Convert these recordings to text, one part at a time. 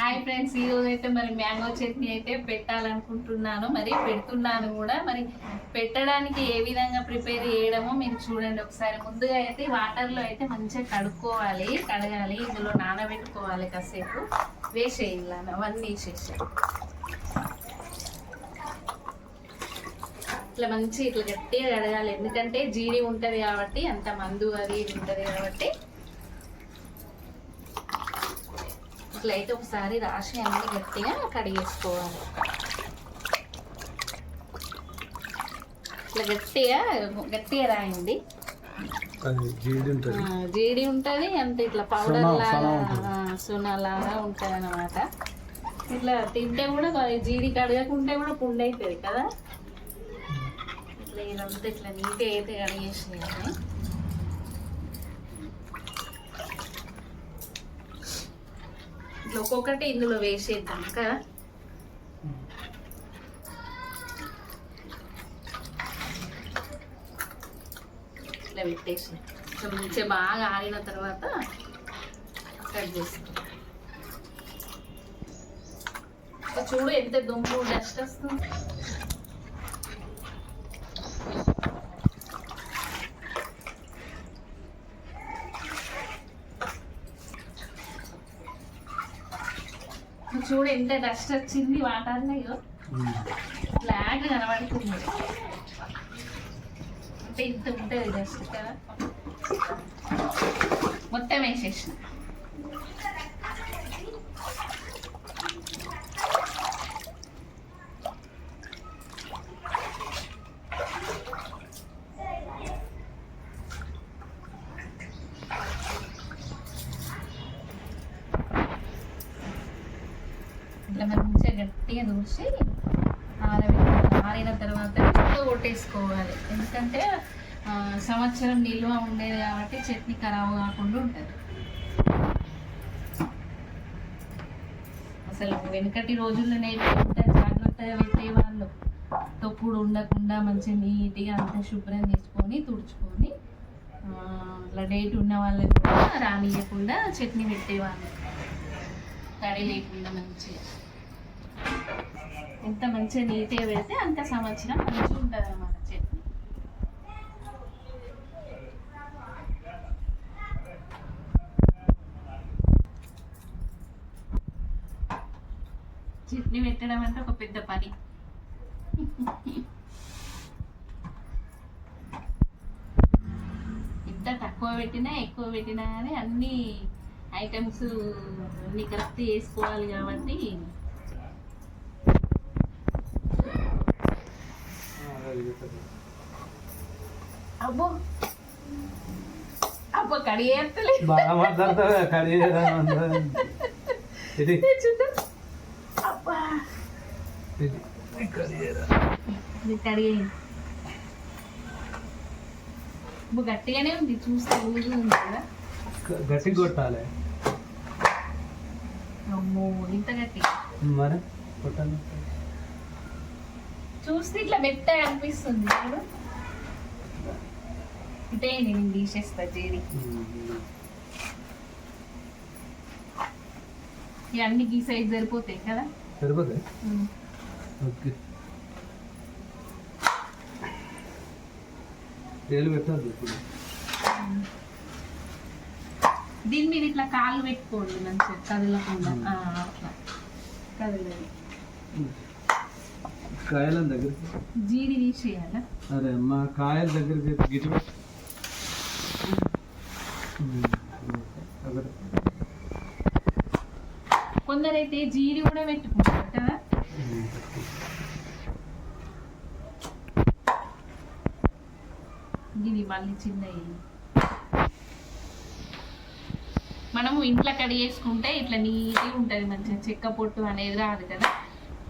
Hi friends, ఈ రోజు అయితే మరి మ్యాంగో చట్నీ అయితే పెట్టాలనుకుంటున్నాను, మరి పెడుతున్నాను కూడా. మరి పెట్టడానికి ఏ విధంగా ప్రిపేర్ చేయడమో మీరు చూడండి ఒకసారి. ముందుగా అయితే వాటర్లో అయితే మంచిగా కడగాలి, ఇందులో నానబెట్టుకోవాలి, కాసేపు వేసేయాలి, అవన్నీ వేసేసి ఇట్లా ఇట్లా గట్టిగా కడగాలి. ఎందుకంటే జీడి ఉంటుంది కాబట్టి, అంత మందు అది ఉంటుంది కాబట్టి ఇట్లా అయితే ఒకసారి రాసి అన్ని గట్టిగా కడిగేసుకోవాలి. ఇట్లా గట్టిగా రాయండి. జీడి ఉంటుంది, అంత ఇట్లా పౌడర్ లాగా సునాలాగా ఉంటుంది అన్నమాట. ఇట్లా తింటే కూడా జీడి కడగకుంటే కూడా పుండు అవుతుంది కదా. ఇట్లా ఇదంతా ఇట్లా నీట్గా అయితే కడిగేసేయాలి. ఇట్లా ఒక్కొక్కటి ఇందులో వేసేద్దాం కదా. ఇట్లా పెట్టేసి మంచిగా బాగా ఆరిన తర్వాత కట్ చేసుకో. చూడు ఎంత దుమ్ము డస్ట్ వస్తుంది. చూడు ఎంత డస్ట్ వచ్చింది వాటర్లో, బ్లాక్ కనబడుతుంది. అంటే ఇంత ఉంటుంది డస్ట్ కదా. మొత్తం వేసేసిన. ఇట్లా మంచిగా గట్టిగా దూసి ఆరిన తర్వాత కొట్టేసుకోవాలి. ఎందుకంటే సంవత్సరం నిల్వ ఉండేది కాబట్టి చట్నీ ఖరాబ్ కాకుండా ఉంటుంది. అసలు వెనకటి రోజుల్లోనే ఎంత జాగ్రత్తగా పెట్టేవాళ్ళు. తొక్కుడు ఉండకుండా మంచిగా నీట్గా అంతా శుభ్రం చేసుకొని తుడుచుకొని అట్లా డేట్ ఉన్న వాళ్ళకి కూడా రానియకుండా చట్నీ పెట్టేవాళ్ళు, తడి లేకుండా మంచిగా. ఎంత మంచిగా నీట్గా పెడితే అంత సంవత్సరం మంచిగా ఉంటుంది అన్నమాట చట్నీ. చట్నీ పెట్టడం అంటే ఒక పెద్ద పని. ఎంత తక్కువ పెట్టినా ఎక్కువ పెట్టినా కానీ అన్ని ఐటమ్స్ అన్ని కరెక్ట్ చేసుకోవాలి కాబట్టి. అబ్బో అబ్బో కడిగేస్తలే గట్టిగానే ఉంది, చూస్తే ఊజు ఉంది కదా. గట్టి కొట్టాలి. అమ్మో ఇంత గట్టి మరి కొట్టాలి. చూస్తే ఇట్లా మెత్తగా అనిపిస్తుంది. చూడు ఇటే నేను తీసేస్తా జీడి. ఇవన్నీ ఈ సైజ్ సరిపోతాయి కదా. సరిపోతాయి. ఓకే, ఏలు పెట్టద్దు ఇప్పుడు. దీని మీద ఇట్లా కాళ్ళు పెట్టుకోండి మంచిగా కదలకుండా. అట్లా కదలేదు. కాయల దగ్గర జీడి తీసేయాలా? అరే అమ్మా, కాయల దగ్గరికి గిటి. కొందరైతే జీడి కూడా పెట్టుకుంటారు కదా. ఇది మళ్ళీ చిన్నవి మనము ఇంట్లో కడిగేసుకుంటే ఇట్లా నీట్గా ఉంటుంది, మంచిగా చెక్క పొట్టు అనేది రాదు కదా.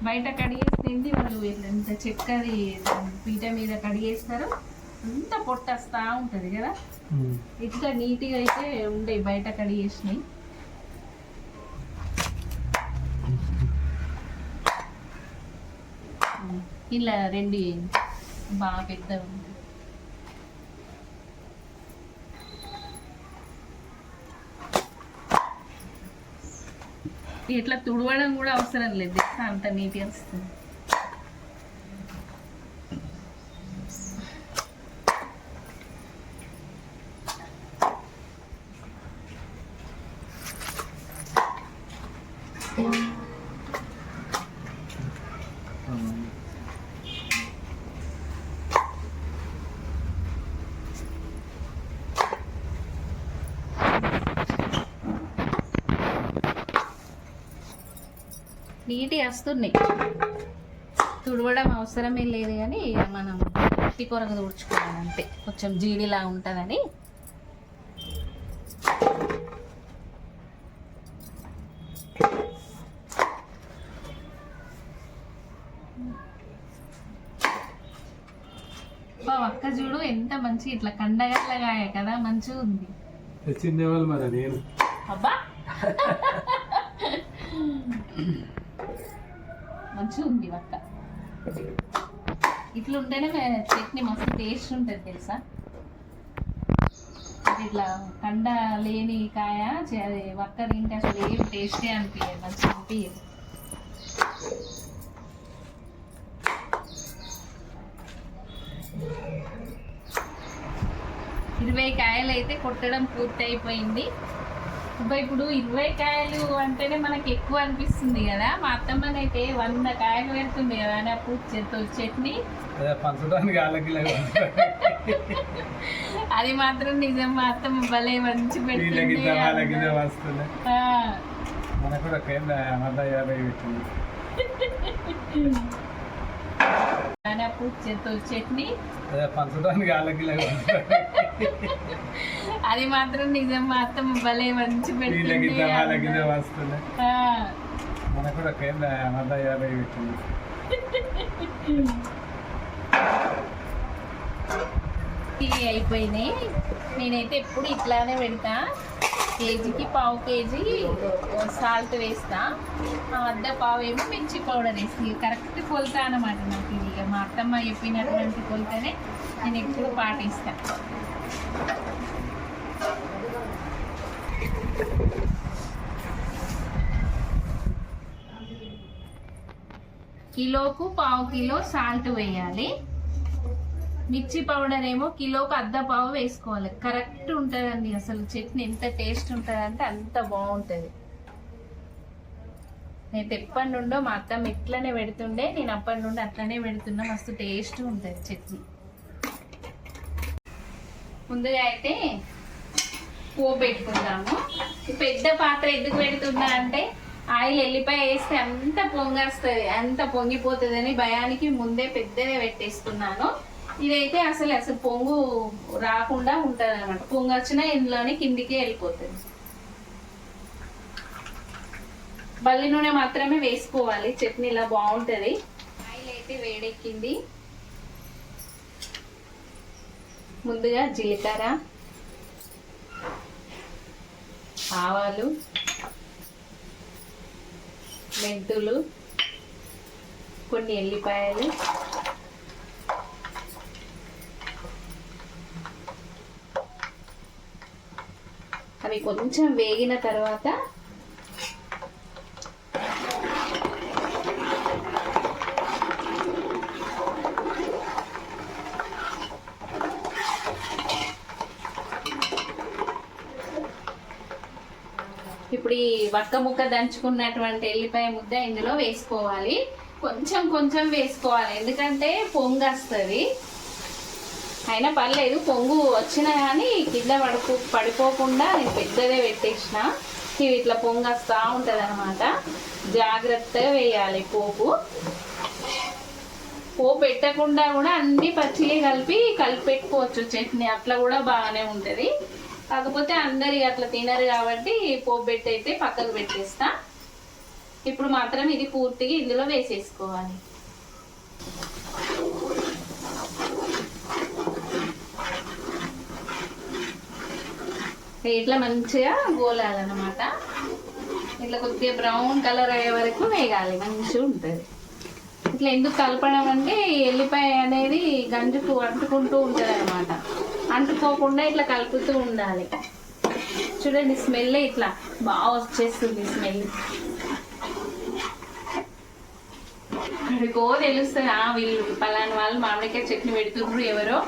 బయట కడిగేసింది వాళ్ళు ఎంత చెక్కది పీట మీద కడిగేస్తారు, అంత పొట్టు వస్తూ ఉంటుంది కదా. ఇట్లా నీట్గా అయితే ఉండే బయట కడిగేసినాయి. ఇలా రెండు బాగా పెద్దగా ఉంది. ఇట్లా తుడవడం కూడా అవసరం లేదు తెలుసా, అంత నీట్గా వస్తుంది. నీట్గా వస్తున్నాయి, తుడవడం అవసరమే లేదు కానీ మనం ఇంటి కొరకు తుడుచుకోవాలి అంతే, కొంచెం జీడిలా ఉంటుందని. అక్క చూడు ఎంత మంచి ఇట్లా కండగట్లగాయ కదా, మంచిగా ఉంది. తెచ్చిందేవాళ్ళు మరి నేను అబ్బా మంచిగా ఉంది వక్క. ఇట్లా ఉంటేనే చట్నీ మస్తు టేస్ట్ ఉంటుంది తెలుసా. ఇట్లా కండ లేని కాయ అది వక్క తింటే అసలు ఏం టేస్టే అనిపించదు, మంచిగా అనిపించదు. ఇరవై కాయలు అయితే కొట్టడం పూర్తి అయిపోయింది. ఇప్పుడు 20 కాయలు అంటేనే మనకి ఎక్కువ అనిపిస్తుంది కదా, మా అత్తమ్మనైతే 100 కాయలు పెడుతుంది కదా అని అప్పుడు చట్నీ. అది మాత్రం నిజం, మా అత్తమ్మ భలే మంచి పెడుతుంది చట్నీ. అది మాత్రం నిజం, మా అత్తమ్మ భలే మంచి పెడుతుంది. అయిపోయినాయి. నేనైతే ఎప్పుడు ఇట్లానే పెడతా, కేజీకి పావు కేజీ సాల్ట్ వేస్తా, అర్ధ పావు ఏమో మిర్చి పౌడర్ వేసి కరెక్ట్ కొలతా అన్నమాట. నాకు ఇది మా అత్తమ్మ చెప్పినటువంటి కొలతనే నేను ఎప్పుడు పాటిస్తా. కిలోకు పావు కిలో సాల్ట్ వేయాలి, మిర్చి పౌడర్ ఏమో కిలోకు అర్ధ పావు వేసుకోవాలి. కరెక్ట్ ఉంటుందండి, అసలు చట్నీ ఎంత టేస్ట్ ఉంటుంది అంటే అంత బాగుంటుంది. నేను ఎప్పటి నుండో మా అత్తమ్మ ఇట్లనే పెడుతుండే, నేను అప్పటి నుండి అట్లనే పెడుతున్నా, మస్తు టేస్ట్ ఉంటుంది చట్నీ. ముందుగా అయితే పోపు పెట్టుకుందాము. పెద్ద పాత్ర ఎందుకు పెడుతున్నా అంటే ఆయిల్ ఎల్లిపాయ వేస్తే అంత పొంగొస్తుంది, అంత పొంగిపోతుంది అని భయానికి ముందే పెద్దదే పెట్టేస్తున్నాను. ఇదైతే అసలు పొంగు రాకుండా ఉంటుంది అనమాట, పొంగు వచ్చినా ఇందులోనే కిందికి వెళ్ళిపోతుంది. బల్లి నూనె మాత్రమే వేసుకోవాలి, చట్నీ ఇలా బాగుంటుంది. ఆయిల్ అయితే వేడెక్కింది. ముందుగా జీలకర్ర, ఆవాలు, మెంతులు, కొన్ని ఎల్లిపాయలు, అవి కొంచెం వేగిన తర్వాత ఇప్పుడు ఈ వక్క ముక్క దంచుకున్నటువంటి ఎల్లిపాయ ముద్ద ఇందులో వేసుకోవాలి. కొంచెం కొంచెం వేసుకోవాలి, ఎందుకంటే పొంగు వస్తుంది. అయినా పర్లేదు, పొంగు వచ్చినా కానీ కింద పడిపోకుండా నేను పెద్దదే పెట్టేసిన. ఇవి ఇట్లా పొంగు వస్తూ ఉంటుంది అనమాట, జాగ్రత్తగా వేయాలి. పోపు పెట్టకుండా కూడా అన్ని పచ్చిగా కలిపి పెట్టుకోవచ్చు చట్నీ, అట్లా కూడా బాగానే ఉంటుంది. కాకపోతే అందరి అట్లా తినరు కాబట్టి పోపు పెట్టి అయితే పక్కకు పెట్టేస్తా. ఇప్పుడు మాత్రం ఇది పూర్తిగా ఇందులో వేసేసుకోవాలి. ఇట్లా మంచిగా గోలాలన్నమాట. ఇట్లా కొద్దిగా బ్రౌన్ కలర్ అయ్యే వరకు వేగాలి, మంచిగా ఉంటుంది. ఇట్లా ఎందుకు కలపడం అంటే ఎల్లిపాయ అనేది గంజుకు అంటుకుంటూ ఉంటుంది అనమాట, అంటుకోకుండా ఇట్లా కలుపుతూ ఉండాలి. చూడండి స్మెల్ ఇట్లా బాగా వచ్చేస్తుంది స్మెల్. అక్కడికో తెలుస్తుంది వీళ్ళు పలానా వాళ్ళు మామిడికాయ చట్నీ పెడుతుండ్రు ఎవరో,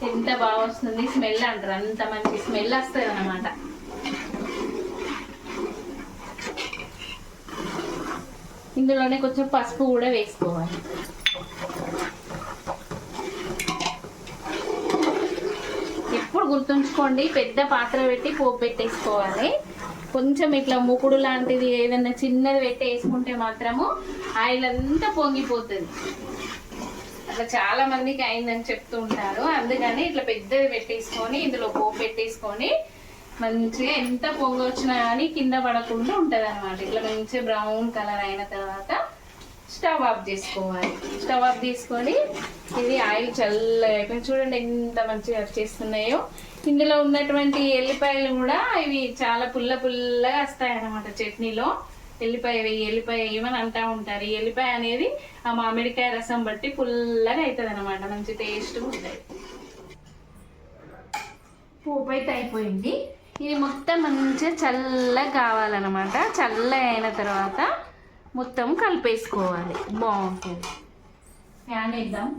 ఎంత బాగా వస్తుంది స్మెల్ అంటారు. అంత మంచి స్మెల్ వస్తుంది అన్నమాట. ఇందులోనే కొంచెం పసుపు కూడా వేసుకోవాలి. ఎప్పుడు గుర్తుంచుకోండి, పెద్ద పాత్ర పెట్టి పోపు పెట్టేసుకోవాలి. కొంచెం ఇట్లా మూకుడు లాంటిది ఏదన్నా చిన్నది పెట్టి వేసుకుంటే మాత్రము ఆయిల్ అంతా పొంగిపోతుంది. అట్లా చాలా మందికి అయిందని చెప్తూ ఉంటారు. అందుకని ఇట్లా పెద్దది పెట్టేసుకొని ఇందులో పోపు పెట్టేసుకొని మంచిగా ఎంత పొంగి వచ్చినా కానీ కింద పడకుండా ఉంటుంది అనమాట. ఇట్లా మంచిగా బ్రౌన్ కలర్ అయిన తర్వాత స్టవ్ ఆఫ్ చేసుకోవాలి. స్టవ్ ఆఫ్ తీసుకొని ఇది ఆయిల్ చల్లగా అయిపోయింది. చూడండి ఎంత మంచిగా వచ్చేస్తున్నాయో. ఇందులో ఉన్నటువంటి ఎల్లిపాయలు కూడా ఇవి చాలా పుల్ల పుల్లగా వస్తాయి అన్నమాట చట్నీలో. ఎల్లిపాయ వేయమని అంటూ ఉంటారు. ఈ ఎల్లిపాయ అనేది ఆ మామిడికాయ రసం బట్టి పుల్లగా అవుతుంది అనమాట. మంచి టేస్ట్గా ఉంటుంది. పోపు అయితే అయిపోయింది. ఇది మొత్తం మంచిగా చల్లగా కావాలన్నమాట. చల్లగా అయిన తర్వాత మొత్తం కలిపేసుకోవాలి. బాగుంటుంది. ఫ్యాన్ వేద్దాం,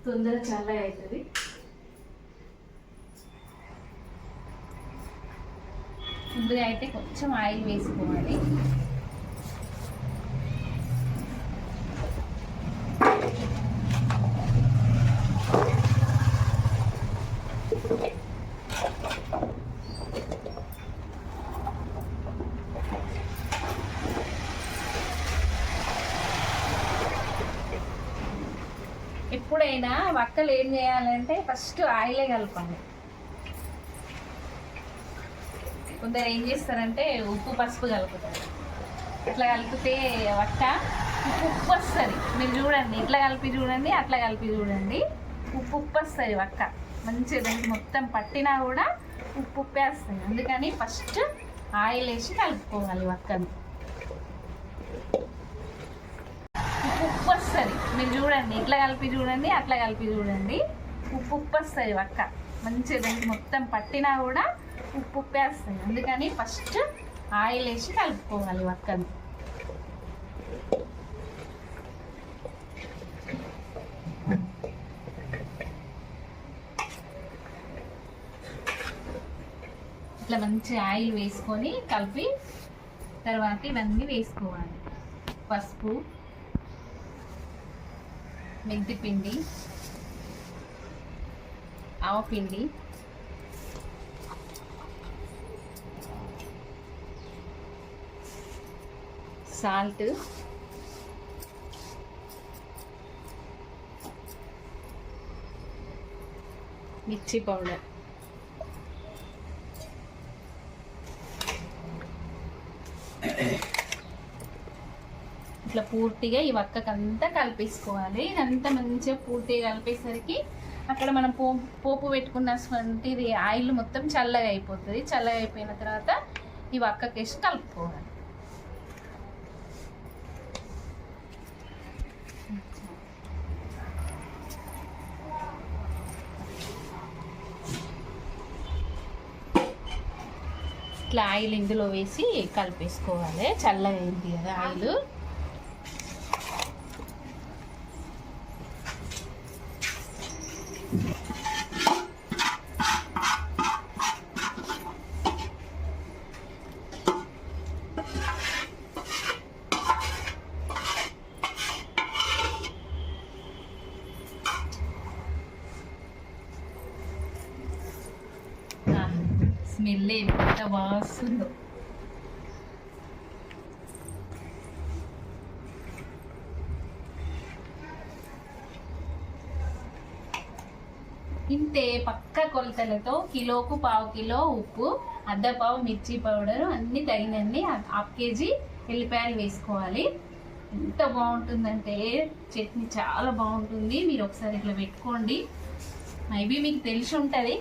తొందరగా చల్లగా అవుతుంది. ముందుగా అయితే కొంచెం ఆయిల్ వేసుకోవాలి. ఎప్పుడైనా వక్కలు ఏం చేయాలంటే ఫస్ట్ ఆయిలే కలపాలి. కొందరు ఏం చేస్తారంటే ఉప్పు పసుపు కలుపుతారు. ఇట్లా కలిపితే వక్క ఉప్పు వస్తుంది. మీరు చూడండి, ఇట్లా కలిపి చూడండి, అట్లా కలిపి చూడండి, ఉప్పు వస్తుంది వక్క. మంచిగా దానికి మొత్తం పట్టినా కూడా ఉప్పు వస్తుంది. అందుకని ఫస్ట్ ఆయిల్ వేసి కలుపుకోవాలి వక్కను. ఉప్పు వస్తుంది. మీరు చూడండి, ఇట్లా కలిపి చూడండి, అట్లా కలిపి చూడండి, ఉప్పు వస్తుంది వక్క. మంచిగా దానికి మొత్తం పట్టినా కూడా ఉప్పు వస్తుంది. అందుకని ఫస్ట్ ఆయిల్ వేసి కలుపుకోవాలి వక్కను. ఇట్లా మంచి ఆయిల్ వేసుకొని కలిపి తర్వాత ఇవన్నీ వేసుకోవాలి. పసుపు, మెంతిపిండి, ఆవపిండి, సాల్ట్, మిర్చి పౌడర్, ఇట్లా పూర్తిగా ఈ వక్కకంతా కలిపేసుకోవాలి. ఇదంతా మంచిగా పూర్తిగా కలిపేసరికి అక్కడ మనం పోపు పెట్టుకున్నటువంటిది ఆయిల్ మొత్తం చల్లగా అయిపోతుంది. చల్లగా అయిపోయిన తర్వాత ఈ వక్కకేసి కలుపుకోవాలి. ఇట్లా ఆయిల్ ఇందులో వేసి కలిపేసుకోవాలి. చల్లగా అయింది కదా ఆయిల్. స్మెల్ ఎంత బాగా వస్తుందో. ఇంతే పక్క కొలతలతో కిలోకు పావు కిలో ఉప్పు, అర్ధపావు మిర్చి పౌడరు, అన్ని తగినన్ని 1/2 kg ఎల్లిపాయలు వేసుకోవాలి. ఎంత బాగుంటుందంటే చట్నీ చాలా బాగుంటుంది. మీరు ఒకసారి ఇట్లా పెట్టుకోండి. మేబీ మీకు తెలిసి ఉంటుంది.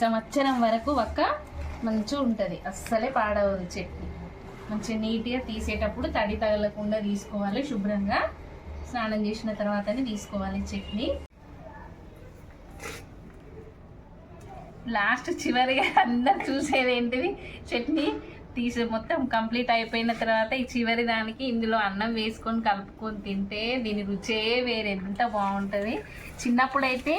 సంవత్సరం వరకు వక్క మంచిగా ఉంటుంది. అస్సలే పాడవదు చట్నీ. మంచిగా నీట్గా తీసేటప్పుడు తడి తగలకుండా తీసుకోవాలి శుభ్రంగా. స్నానం చేసిన తర్వాతనే తీసుకోవాలి చట్నీ. లాస్ట్ చివరిగా అందరు చూసేది ఏంటిది, చట్నీ తీసి మొత్తం కంప్లీట్ అయిపోయిన తర్వాత ఈ చివరి దానికి ఇందులో అన్నం వేసుకొని కలుపుకొని తింటే దీని రుచే వేరే, ఎంత బాగుంటుంది. చిన్నప్పుడైతే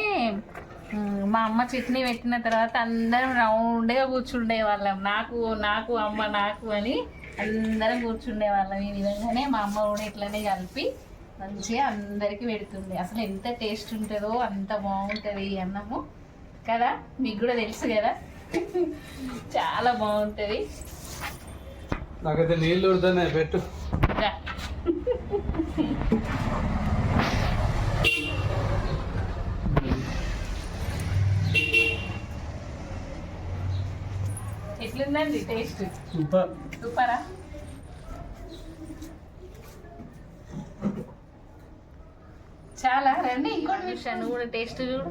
మా అమ్మ చట్నీ పెట్టిన తర్వాత అందరం రౌండ్గా కూర్చుండే వాళ్ళం, నాకు నాకు అమ్మ నాకు అని అందరం కూర్చుండే వాళ్ళం. ఈ విధంగానే మా అమ్మ కూడా ఇట్లనే కలిపి మంచిగా అందరికీ పెడుతుంది. అసలు ఎంత టేస్ట్ ఉంటుందో అంత బాగుంటుంది ఈ అన్నము కదా, మీకు కూడా తెలుసు కదా. చాలా బాగుంటుంది. నాకైతే నీళ్ళు ఉడతానే పెట్టు. ఎట్లుందండి టేస్ట్? సూపర్. సూపరా? చాలా రండి ఇంకోటి విషయాన్ని కూడా టేస్ట్ చూడు.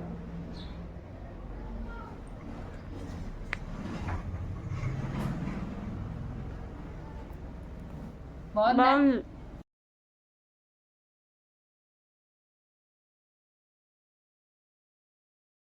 బాగుంది.